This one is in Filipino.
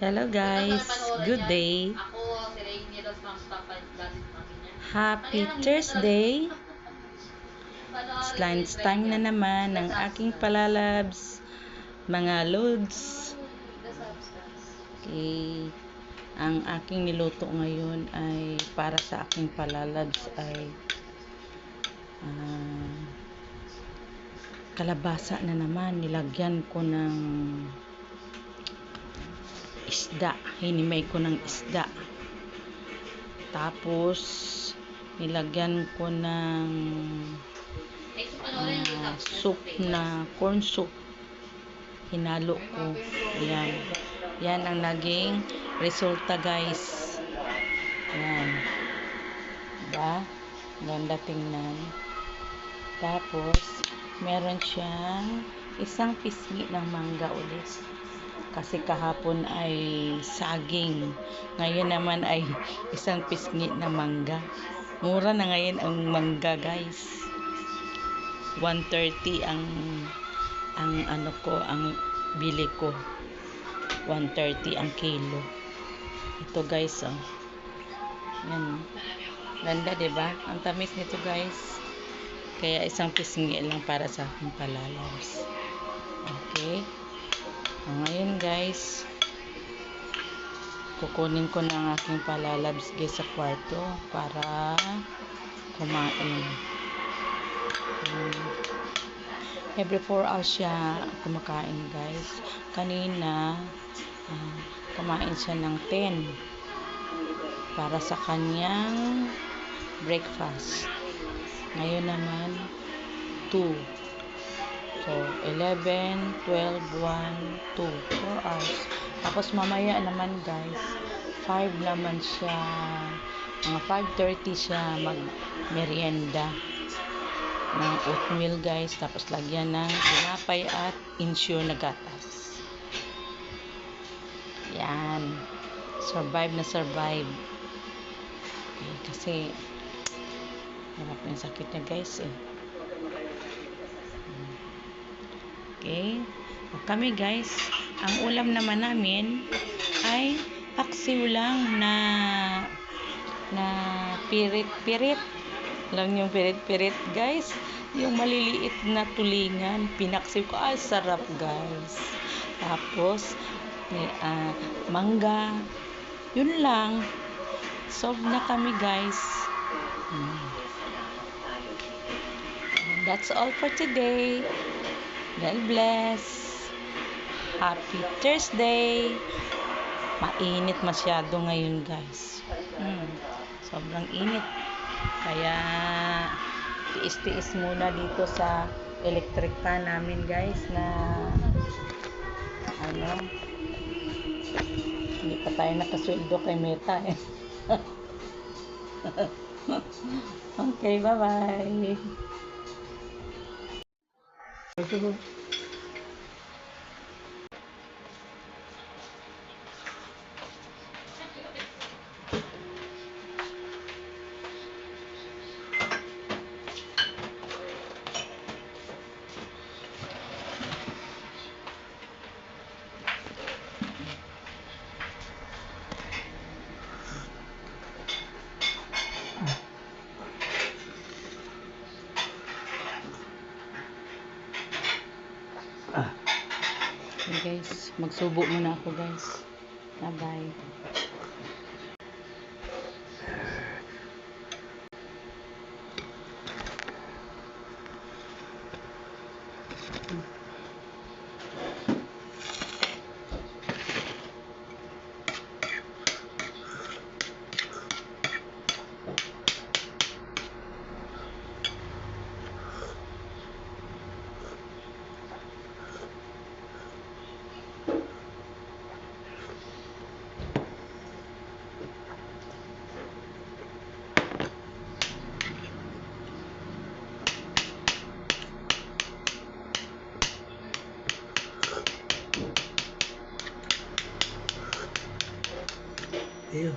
Hello guys, good day. Happy Thursday. It's lunch time na naman ng aking palalabs, mga loads. Okay. Ang aking niluto ngayon ay para sa aking palalabs ay kalabasa na naman. Nilagyan ko ng isda. Hinimay ko ng isda. Tapos nilagyan ko ng soup na corn soup. Hinalo ko. Yan. Yan ang naging resulta guys. Yan. Diba? Ganda tingnan. Tapos meron siyang isang pisngi ng mangga ulit. Kasi kahapon ay saging. Ngayon naman ay isang pisngi na mangga. Mura na ngayon ang mangga guys. 130 ang bili ko. 130 ang kilo. Ito guys, oh. Yan. Ganda, 'di ba? Ang tamis nito guys. Kaya isang pisngi lang para sa aking palalabs. Okay. Ngayon guys, kukunin ko na ang aking palalabs guys sa kwarto para kumain. Every 4 hours siya kumakain guys. Kanina kumain siya ng 10 para sa kanyang breakfast. Ngayon naman 2. So, 11, 12, 1, 2. 4 hours. Tapos mamaya naman guys, 5 naman siya. Mga 5:30 siya mag-merienda ng oatmeal guys. Tapos lagyan ng tinapay at insure na gatas. Yan. Survive na survive. Okay, kasi harap yung sakit niya guys eh. Okay. Kami guys, ang ulam naman namin ay paksiw lang na pirit-pirit. Lang yung pirit-pirit guys. Yung maliliit na tulingan, pinaksiw ko. Ay, sarap guys. Tapos, mangga. Yun lang. Solve na kami guys. That's all for today. God bless. Happy Thursday. Mainit masyado ngayon guys. Sobrang init. Kaya tiis-tiis muna dito sa electric fan namin guys na hindi pa tayo nakasweldo kay Meta eh. Okay, bye-bye. Okay guys, magsubo muna ako guys. Bye-bye. Ew.